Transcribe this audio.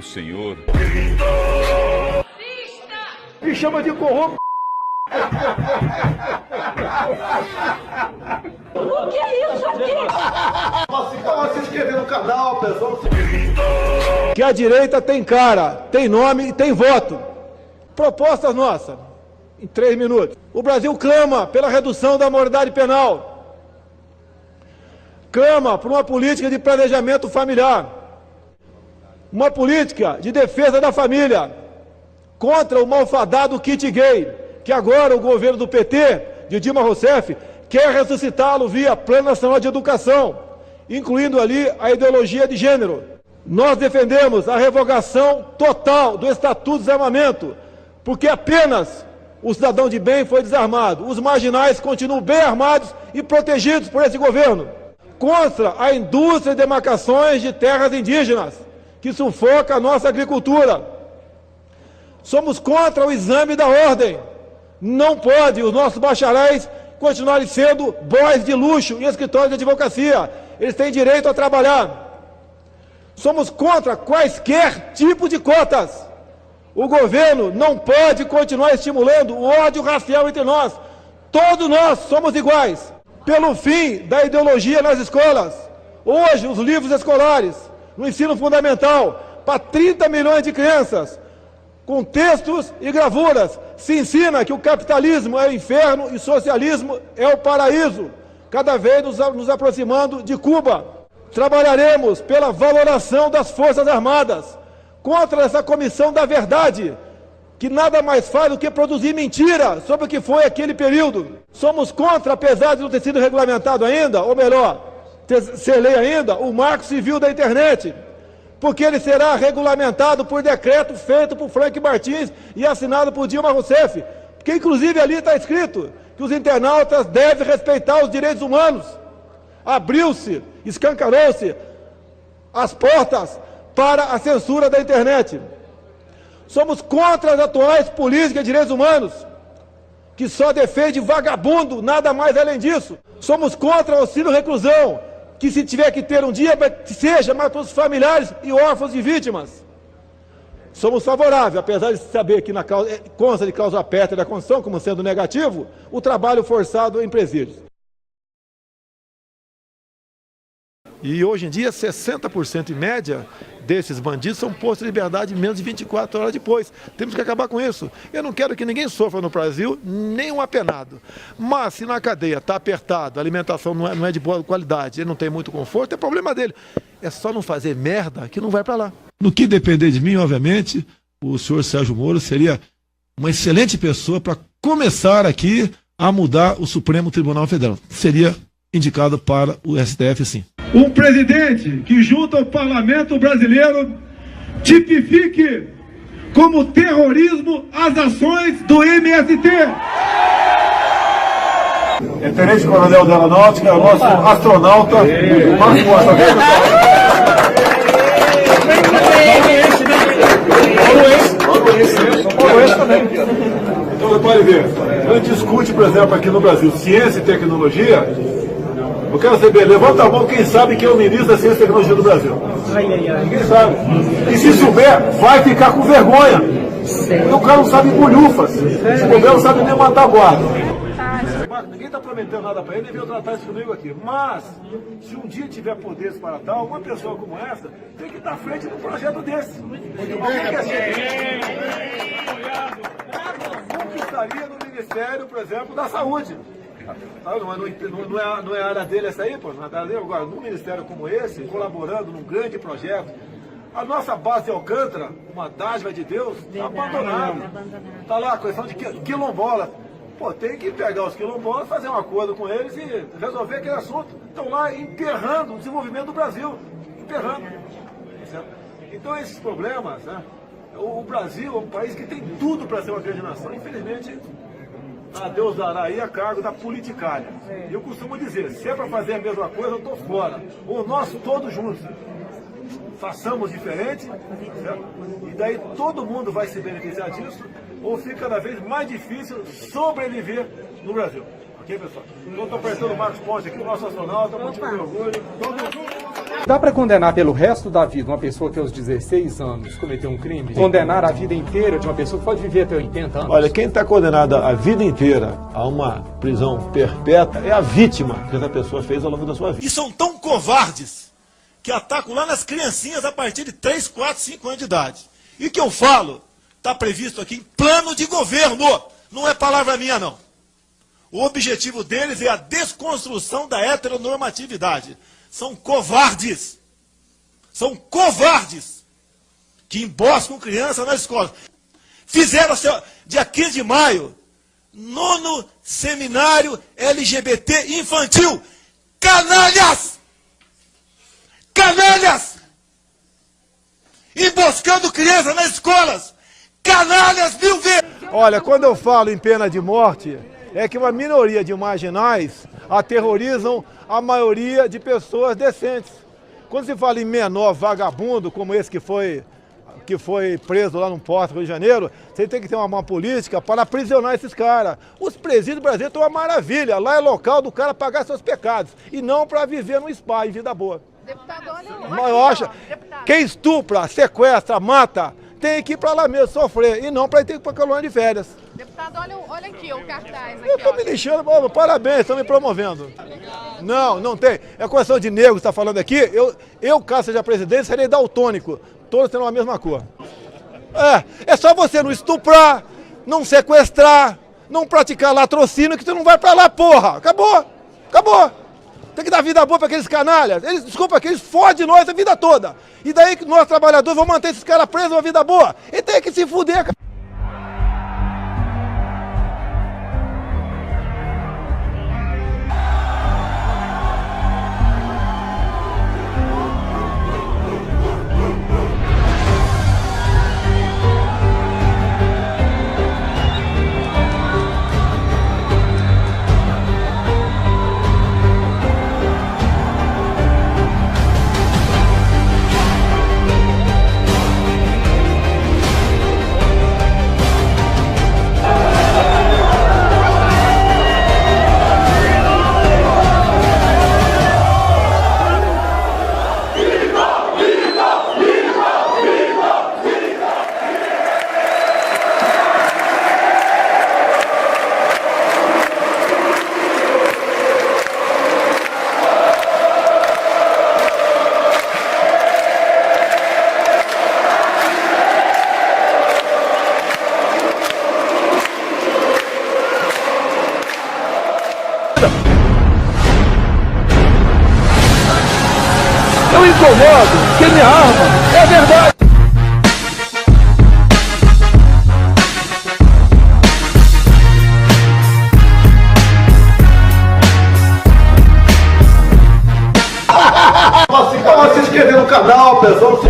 o senhor. Me chama de corrupto. O que é isso aqui? Você se inscrever no canal, pessoal. Que a direita tem cara, tem nome e tem voto. Propostas nossas, em 3 minutos. O Brasil clama pela redução da maioridade penal. Clama por uma política de planejamento familiar. Uma política de defesa da família. Contra o malfadado kit gay, que agora o governo do PT, de Dilma Rousseff, quer ressuscitá-lo via Plano Nacional de Educação, incluindo ali a ideologia de gênero. Nós defendemos a revogação total do Estatuto do Desarmamento, porque apenas o cidadão de bem foi desarmado. Os marginais continuam bem armados e protegidos por esse governo. Contra a indústria de demarcações de terras indígenas, que sufoca a nossa agricultura. Somos contra o exame da ordem. Não pode os nossos bacharéis continuarem sendo boys de luxo em escritórios de advocacia. Eles têm direito a trabalhar. Somos contra quaisquer tipo de cotas. O governo não pode continuar estimulando o ódio racial entre nós. Todos nós somos iguais. Pelo fim da ideologia nas escolas. Hoje, os livros escolares, no ensino fundamental, para 30 milhões de crianças, com textos e gravuras, se ensina que o capitalismo é o inferno e o socialismo é o paraíso, cada vez nos aproximando de Cuba. Trabalharemos pela valoração das Forças Armadas, contra essa comissão da verdade, que nada mais faz do que produzir mentira sobre o que foi aquele período. Somos contra, apesar de não ter sido regulamentado ainda, ou melhor, ser lei ainda, o Marco Civil da Internet, porque ele será regulamentado por decreto feito por Frank Martins e assinado por Dilma Rousseff, porque inclusive ali está escrito que os internautas devem respeitar os direitos humanos. Abriu-se, escancarou-se as portas para a censura da internet. Somos contra as atuais políticas de direitos humanos, que só defende vagabundo, nada mais além disso. Somos contra o auxílio-reclusão, que se tiver que ter um dia, que seja, mas para os familiares e órfãos de vítimas. Somos favoráveis, apesar de saber que consta de cláusula pétrea da Constituição, como sendo negativo, o trabalho forçado em presídios. E hoje em dia, 60% em média desses bandidos são postos em liberdade menos de 24 horas depois. Temos que acabar com isso. Eu não quero que ninguém sofra no Brasil, nem um apenado. Mas se na cadeia está apertado, a alimentação não é de boa qualidade, ele não tem muito conforto, é problema dele. É só não fazer merda que não vai para lá. No que depender de mim, obviamente, o senhor Sérgio Moro seria uma excelente pessoa para começar aqui a mudar o Supremo Tribunal Federal. Seria indicado para o STF, sim. Um presidente que, junto ao parlamento brasileiro, tipifique como terrorismo as ações do MST. Tenente Coronel da Aeronáutica, nosso astronauta, Marcos Costa. Paulo também. Então, você pode ver, a gente discute, por exemplo, aqui no Brasil, ciência e tecnologia. Eu quero saber, levanta a mão quem sabe que é o ministro da Ciência e Tecnologia do Brasil. Ninguém sabe. E se souber, vai ficar com vergonha. Porque o cara não sabe bolhufas. O governo não sabe nem matar guarda. Ninguém está prometendo nada para ele, ele veio tratar isso comigo aqui. Mas, se um dia tiver poderes para tal, uma pessoa como essa tem que estar à frente de um projeto desse. Alguém quer ser conquistaria no Ministério, por exemplo, da Saúde. Não é a área dele essa aí, pô? Não é a área dele. Agora, num ministério como esse, colaborando num grande projeto, a nossa base de Alcântara, uma dádiva de Deus, está abandonada. Está lá a questão de quilombolas. Pô, tem que pegar os quilombolas, fazer um acordo com eles e resolver aquele assunto. Estão lá emperrando o desenvolvimento do Brasil. Emperrando. Certo? Então, esses problemas, né? O Brasil é um país que tem tudo para ser uma grande nação. Infelizmente, a Deus dará aí a cargo da politicagem. Eu costumo dizer, se é para fazer a mesma coisa, eu estou fora. Ou nós todos juntos façamos diferente, certo? E daí todo mundo vai se beneficiar disso, ou fica cada vez mais difícil sobreviver no Brasil. Ok, pessoal? Então, estou apertando o Marcos Ponte aqui, o nosso astronauta, motivo de orgulho. Todo mundo. Dá para condenar pelo resto da vida uma pessoa que aos 16 anos cometeu um crime? Condenar a vida inteira de uma pessoa que pode viver até 80 anos? Olha, quem está condenado a vida inteira a uma prisão perpétua é a vítima que essa pessoa fez ao longo da sua vida. E são tão covardes que atacam lá nas criancinhas a partir de 3, 4, 5 anos de idade. E o que eu falo está previsto aqui em plano de governo, não é palavra minha não. O objetivo deles é a desconstrução da heteronormatividade. São covardes. São covardes que emboscam criança na escola. Fizeram, dia 15 de maio, 9º Seminário LGBT Infantil. Canalhas! Canalhas! Emboscando criança nas escolas. Canalhas 1000 vezes! Olha, quando eu falo em pena de morte, é que uma minoria de marginais aterrorizam a maioria de pessoas decentes. Quando se fala em menor vagabundo, como esse que foi preso lá no Porto, Rio de Janeiro, você tem que ter uma política para aprisionar esses caras. Os presídios brasileiros estão uma maravilha. Lá é local do cara pagar seus pecados e não para viver no spa em vida boa. Deputado, Quem estupra, sequestra, mata, tem que ir para lá mesmo sofrer e não para ir para a colônia de férias. Deputado, olha aqui o cartaz. Aqui, Eu estou me lixando, parabéns, estão me promovendo. Não tem. É questão de negro que está falando aqui. Eu, caso seja presidente, serei daltônico. Todos tendo a mesma cor. É só você não estuprar, não sequestrar, não praticar latrocínio que você não vai para lá, porra. Acabou. Tem que dar vida boa para aqueles canalhas. Eles fodem nós a vida toda. E daí que nós, trabalhadores, vamos manter esses caras presos uma vida boa. E tem que se fuder, cara. Eu incomodo, quem me arma, é verdade. Se inscrever no canal, pessoal.